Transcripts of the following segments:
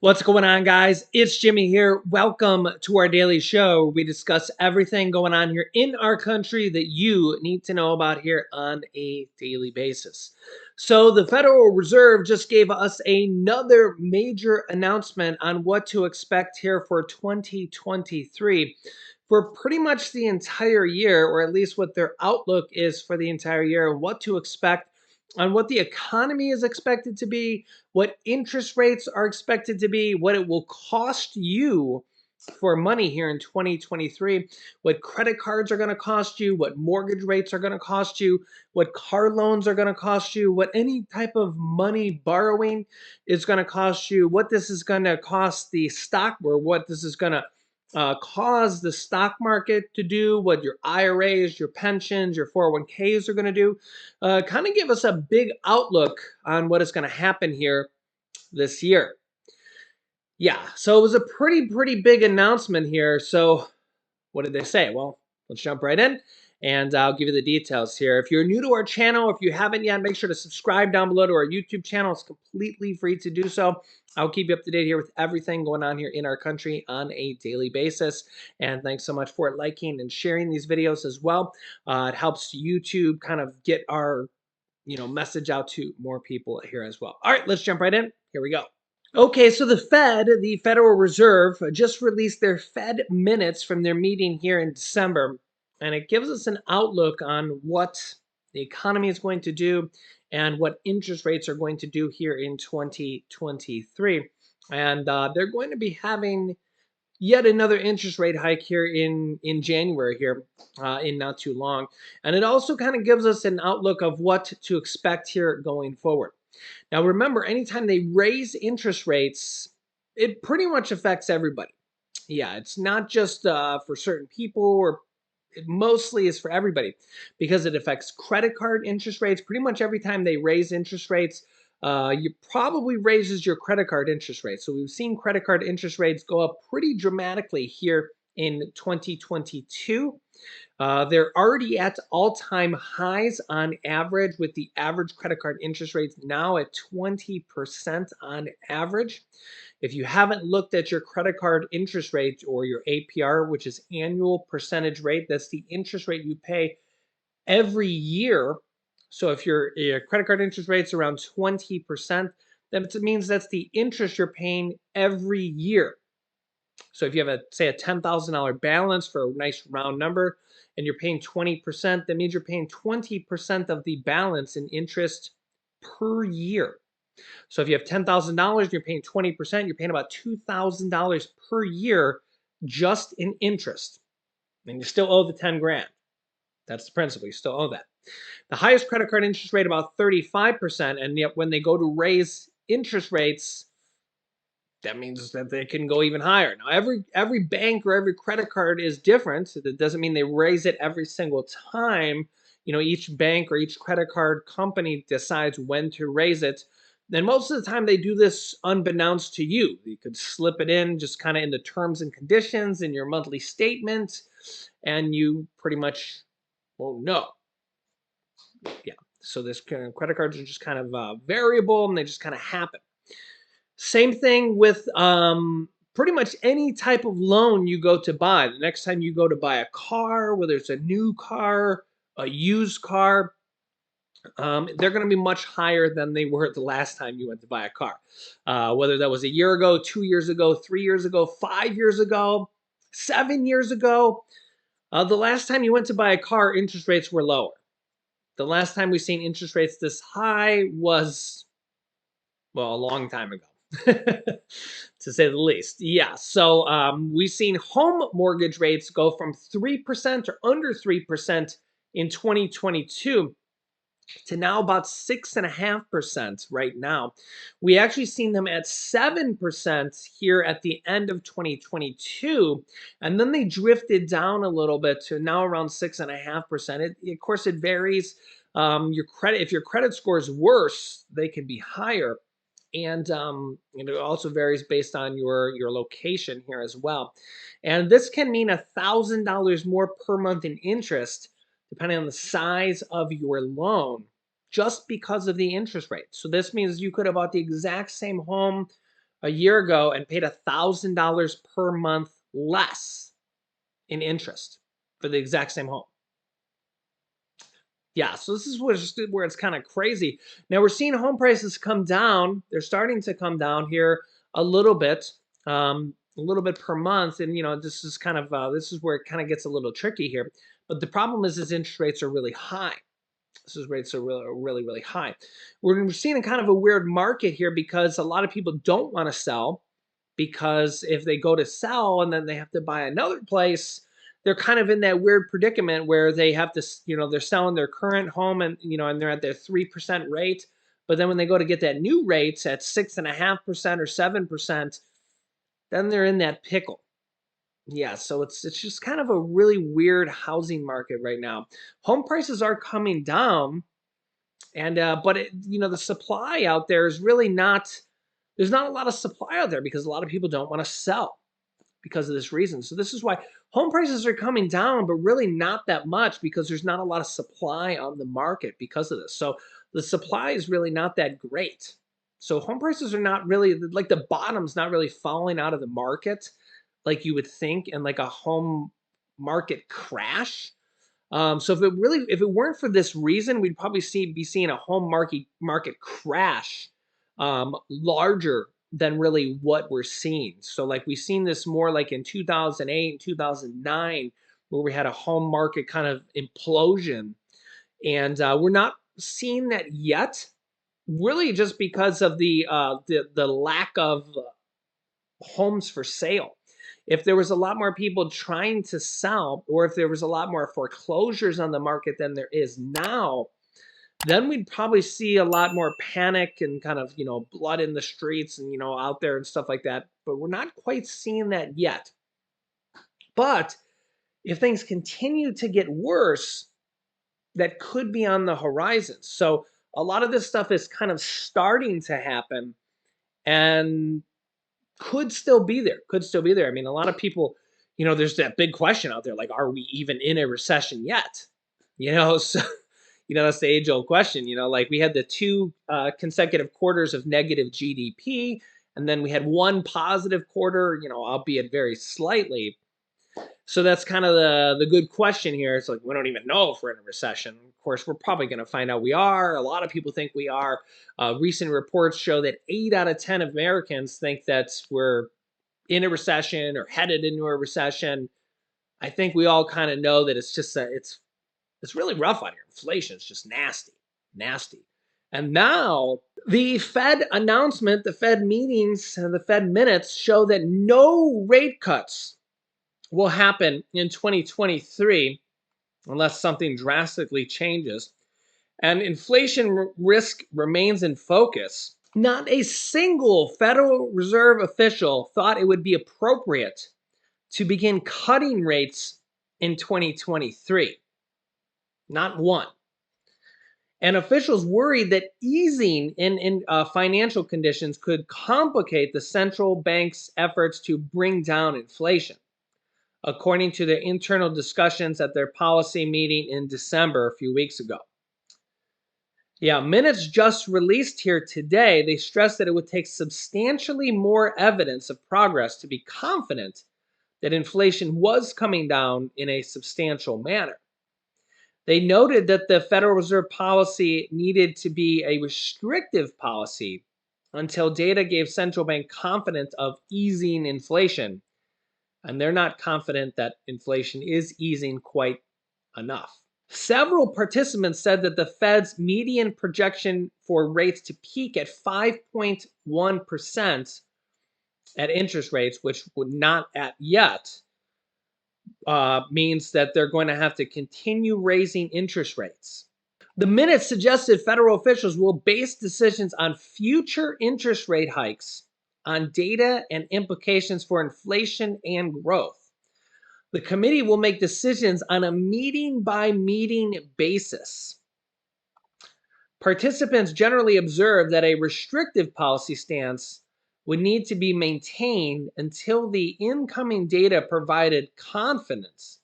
What's going on, guys? It's Jimmy here. Welcome to our daily show. We discuss everything going on here in our country that you need to know about here on a daily basis. So, the Federal Reserve just gave us another major announcement on what to expect here for 2023 for pretty much the entire year, or at least what their outlook is for the entire year, and what to expect on what the economy is expected to be, what interest rates are expected to be, what it will cost you for money here in 2023, what credit cards are going to cost you, what mortgage rates are going to cost you, what car loans are going to cost you, what any type of money borrowing is going to cost you, what this is going to cost the stock, or what this is going to cause the stock market to do, what your IRAs, your pensions, your 401ks are going to do. Kind of give us a big outlook on what is going to happen here this year. Yeah, so it was a pretty big announcement here. So what did they say? Well, let's jump right in and I'll give you the details here. If you're new to our channel, if you haven't yet, make sure to subscribe down below to our YouTube channel. It's completely free to do so. I'll keep you up to date here with everything going on here in our country on a daily basis. And thanks so much for liking and sharing these videos as well. It helps YouTube kind of get our message out to more people here as well. All right, let's jump right in. Here we go. Okay, so the Federal Reserve, just released their Fed minutes from their meeting here in December, and it gives us an outlook on what the economy is going to do and what interest rates are going to do here in 2023. And they're going to be having yet another interest rate hike here in January here in not too long. And it also kind of gives us an outlook of what to expect here going forward. Now, remember, anytime they raise interest rates, it pretty much affects everybody. Yeah, it's not just for certain people, or it mostly is for everybody because it affects credit card interest rates. Pretty much every time they raise interest rates, you probably raises your credit card interest rate. So we've seen credit card interest rates go up pretty dramatically here in 2022. They're already at all-time highs on average, with the average credit card interest rates now at 20% on average. If you haven't looked at your credit card interest rate, or your APR, which is annual percentage rate, that's the interest rate you pay every year. So if your credit card interest rate's around 20%, then it means that's the interest you're paying every year. So if you have say a $10,000 balance, for a nice round number, and you're paying 20%, that means you're paying 20% of the balance in interest per year. So if you have $10,000, you're paying 20%, you're paying about $2,000 per year just in interest. And you still owe the 10 grand. That's the principal. You still owe that. The highest credit card interest rate, about 35%, and yet when they go to raise interest rates, that means that they can go even higher. Now, every bank or every credit card is different. So that doesn't mean they raise it every single time. Each bank or each credit card company decides when to raise it. And most of the time they do this unbeknownst to you. You could slip it in just kind of in the terms and conditions in your monthly statement, and you pretty much won't know. Yeah. So this kind of credit cards are just kind of variable, and they just kind of happen. Same thing with pretty much any type of loan you go to buy. The next time you go to buy a car, whether it's a new car, a used car, they're going to be much higher than they were the last time you went to buy a car. Whether that was a year ago, 2 years ago, 3 years ago, 5 years ago, 7 years ago. The last time you went to buy a car, interest rates were lower. The last time we've seen interest rates this high was, well, a long time ago. To say the least. Yeah, so we've seen home mortgage rates go from 3% or under 3% in 2022 to now about 6.5% right now. We actually seen them at 7% here at the end of 2022, and then they drifted down a little bit to now around 6.5%. Of course, it varies. Your credit, if your credit score is worse, they can be higher. And it also varies based on your location here as well. And this can mean $1,000 more per month in interest, depending on the size of your loan, just because of the interest rate. So this means you could have bought the exact same home a year ago and paid $1,000 per month less in interest for the exact same home. Yeah, so this is where it's kind of crazy. Now we're seeing home prices come down. They're starting to come down here a little bit per month, and this is kind of this is where it kind of gets a little tricky here. But the problem is interest rates are really high. This is rates are really high. We're seeing a kind of a weird market here because a lot of people don't want to sell, because if they go to sell and then they have to buy another place, they're kind of in that weird predicament where they have to, they're selling their current home and, and they're at their 3% rate. But then when they go to get that new rates at 6.5% or 7%, then they're in that pickle. Yeah, so it's just kind of a really weird housing market right now. Home prices are coming down, and but the supply out there is really not. There's not a lot of supply out there because a lot of people don't want to sell because of this reason. So this is why home prices are coming down, but really not that much because there's not a lot of supply on the market because of this. So the supply is really not that great. So home prices are not really, like, the bottom's not really falling out of the market like you would think in like a home market crash. So if it weren't for this reason, we'd probably be seeing a home market crash, larger than really what we're seeing. So like we've seen this more like in 2008 and 2009, where we had a home market kind of implosion, and we're not seeing that yet. Really, just because of the lack of homes for sale. If there was a lot more people trying to sell, or if there was a lot more foreclosures on the market than there is now, then we'd probably see a lot more panic and kind of, blood in the streets and, out there and stuff like that. But we're not quite seeing that yet. But if things continue to get worse, that could be on the horizon. So a lot of this stuff is kind of starting to happen, and could still be there. Could still be there. I mean, a lot of people, there's that big question out there, like, are we even in a recession yet? So, that's the age-old question. Like, we had the two consecutive quarters of negative GDP, and then we had one positive quarter, albeit very slightly. So that's kind of the good question here. It's like, we don't even know if we're in a recession. Of course, we're probably going to find out we are. A lot of people think we are. Recent reports show that 8 out of 10 Americans think that we're in a recession or headed into a recession. I think we all kind of know that it's just it's really rough out here. Inflation is just nasty, nasty. And now the Fed announcement, the Fed meetings, and the Fed minutes show that no rate cuts will happen in 2023 unless something drastically changes. And inflation risk remains in focus. Not a single Federal Reserve official thought it would be appropriate to begin cutting rates in 2023. Not one. And officials worried that easing in financial conditions could complicate the central bank's efforts to bring down inflation, according to their internal discussions at their policy meeting in December a few weeks ago. Yeah, minutes just released here today, they stressed that it would take substantially more evidence of progress to be confident that inflation was coming down in a substantial manner. They noted that the Federal Reserve policy needed to be a restrictive policy until data gave central bank confidence of easing inflation. And they're not confident that inflation is easing quite enough. Several participants said that the Fed's median projection for rates to peak at 5.1% at interest rates, which would not at yet, means that they're going to have to continue raising interest rates. The minutes suggested federal officials will base decisions on future interest rate hikes on data and implications for inflation and growth. The committee will make decisions on a meeting-by-meeting basis. Participants generally observed that a restrictive policy stance would need to be maintained until the incoming data provided confidence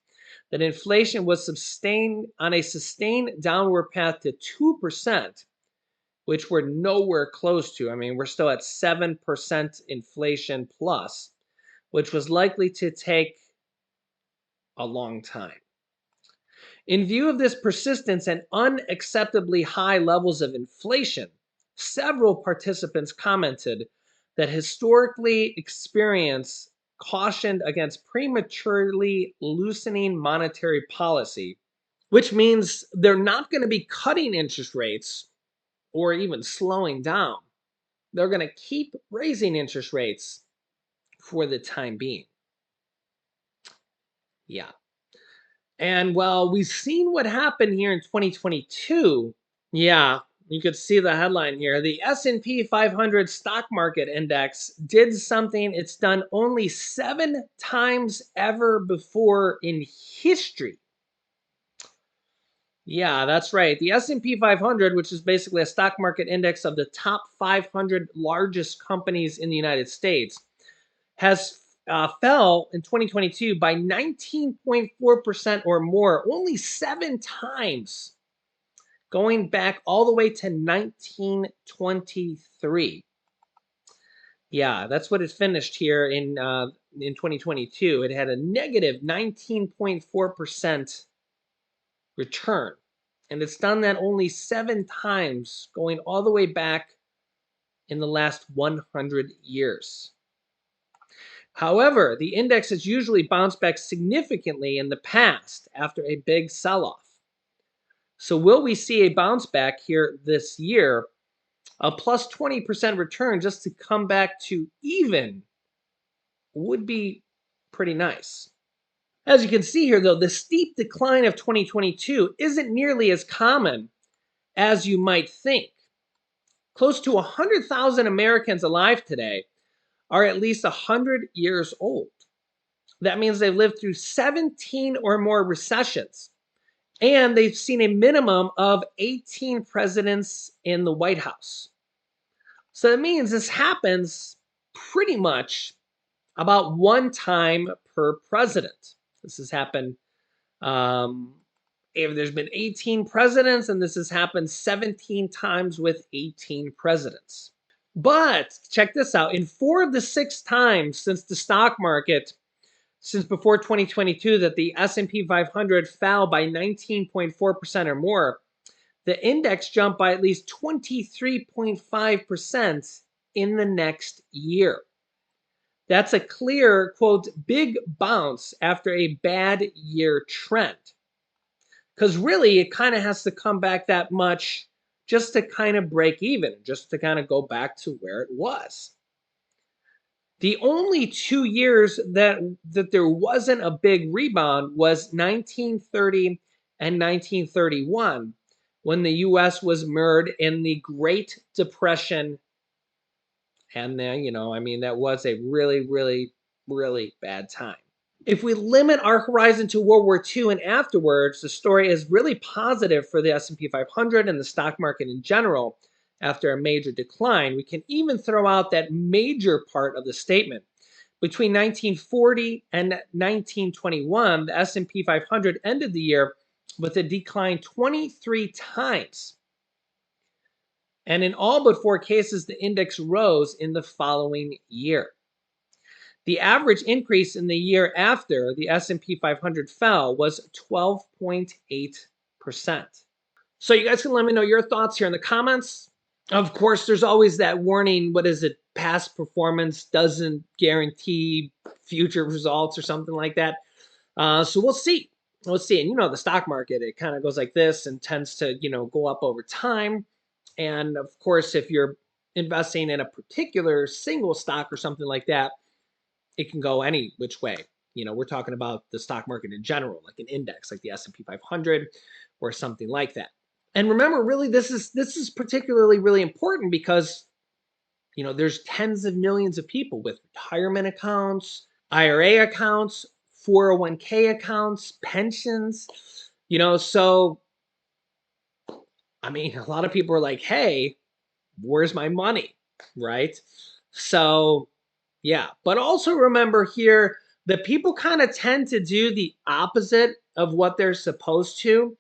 that inflation was sustained on a sustained downward path to 2%, which we're nowhere close to. I mean, we're still at 7% inflation plus, which was likely to take a long time. In view of this persistence and unacceptably high levels of inflation, several participants commented that historically experience cautioned against prematurely loosening monetary policy, which means they're not going to be cutting interest rates or even slowing down. They're going to keep raising interest rates for the time being. Yeah. And well, we've seen what happened here in 2022. Yeah, you could see the headline here. The S&P 500 stock market index did something it's done only 7 times ever before in history. Yeah, that's right. The S&P 500, which is basically a stock market index of the top 500 largest companies in the United States, has fell in 2022 by 19.4% or more, only 7 times, going back all the way to 1923. Yeah, that's what it finished here in 2022. It had a negative 19.4% return. And it's done that only 7 times, going all the way back in the last 100 years. However, the index has usually bounced back significantly in the past after a big sell-off. So will we see a bounce back here this year? A plus 20% return just to come back to even would be pretty nice. As you can see here, though, the steep decline of 2022 isn't nearly as common as you might think. Close to 100,000 Americans alive today are at least 100 years old. That means they've lived through 17 or more recessions, and they've seen a minimum of 18 presidents in the White House. So that means this happens pretty much about 1 time per president. This has happened, if there's been 18 presidents, and this has happened 17 times with 18 presidents. But check this out. In 4 of the 6 times since the stock market, since before 2022, that the S&P 500 fell by 19.4% or more, the index jumped by at least 23.5% in the next year. That's a clear, quote, big bounce after a bad year trend. Because really, it kind of has to come back that much just to kind of break even, just to kind of go back to where it was. The only 2 years that there wasn't a big rebound was 1930 and 1931, when the U.S. was mired in the Great Depression. And then, that was a really, really, really bad time. If we limit our horizon to World War II and afterwards, the story is really positive for the S&P 500 and the stock market in general after a major decline. We can even throw out that major part of the statement. Between 1940 and 1921, the S&P 500 ended the year with a decline 23 times. And in all but 4 cases, the index rose in the following year. The average increase in the year after the S&P 500 fell was 12.8%. So you guys can let me know your thoughts here in the comments. Of course, there's always that warning, what is it? Past performance doesn't guarantee future results or something like that. So we'll see. Let's see. And the stock market, it kind of goes like this and tends to, go up over time. And of course, if you're investing in a particular single stock or something like that, it can go any which way. We're talking about the stock market in general, like an index, like the S&P 500 or something like that. And remember, really, this is particularly really important because, there's tens of millions of people with retirement accounts, IRA accounts, 401k accounts, pensions, so, a lot of people are like, hey, where's my money, right? So, yeah, but also remember here that people kind of tend to do the opposite of what they're supposed to.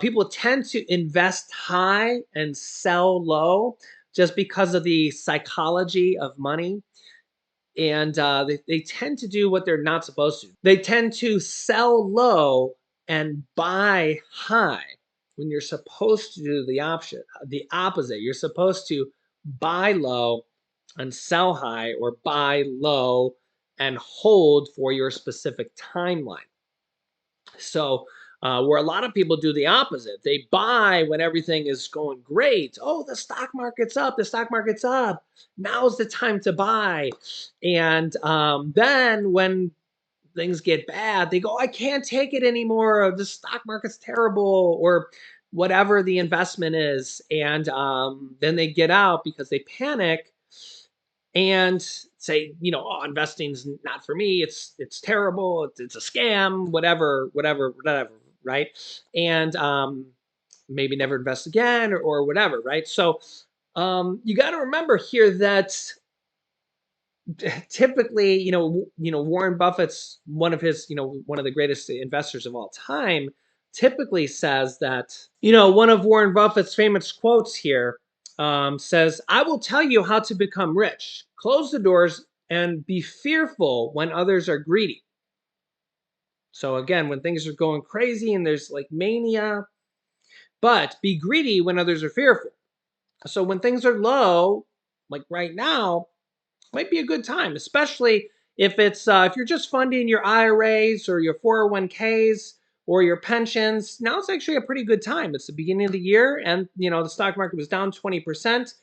People tend to invest high and sell low just because of the psychology of money. And they tend to do what they're not supposed to. They tend to sell low and buy high when you're supposed to do the opposite. You're supposed to buy low and sell high, or buy low and hold for your specific timeline. So, where a lot of people do the opposite, they buy when everything is going great. Oh, the stock market's up. The stock market's up. Now's the time to buy. And then when things get bad, they go, I can't take it anymore. The stock market's terrible, or whatever the investment is. And then they get out because they panic and say, oh, investing's not for me. It's terrible. It's a scam. Whatever. Right? And maybe never invest again, or whatever. Right? So you got to remember here that typically, Warren Buffett's one of the greatest investors of all time. Typically says that, one of Warren Buffett's famous quotes here says, "I will tell you how to become rich. Close the doors and be fearful when others are greedy." So again, when things are going crazy and there's like mania, but be greedy when others are fearful. So when things are low, like right now, might be a good time, especially if you're just funding your IRAs or your 401ks or your pensions. Now it's actually a pretty good time. It's the beginning of the year, and the stock market was down 20%.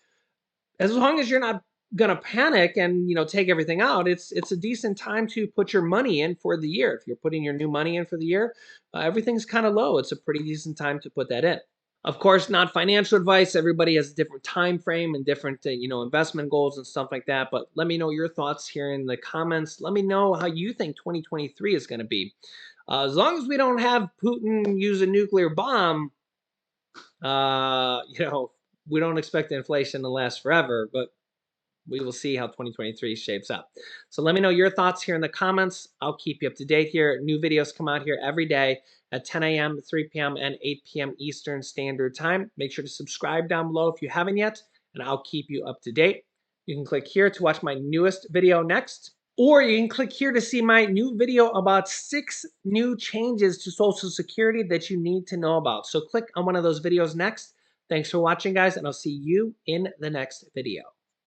As long as you're not gonna panic and take everything out, it's a decent time to put your money in for the year. If you're putting your new money in for the year, everything's kind of low. It's a pretty decent time to put that in. Of course, not financial advice. Everybody has a different time frame and different, investment goals and stuff like that. But let me know your thoughts here in the comments. Let me know how you think 2023 is going to be. As long as we don't have Putin use a nuclear bomb, we don't expect the inflation to last forever. But we will see how 2023 shapes up. So let me know your thoughts here in the comments. I'll keep you up to date here. New videos come out here every day at 10 a.m., 3 p.m., and 8 p.m. Eastern Standard Time. Make sure to subscribe down below if you haven't yet, and I'll keep you up to date. You can click here to watch my newest video next, or you can click here to see my new video about 6 new changes to Social Security that you need to know about. So click on one of those videos next. Thanks for watching, guys, and I'll see you in the next video.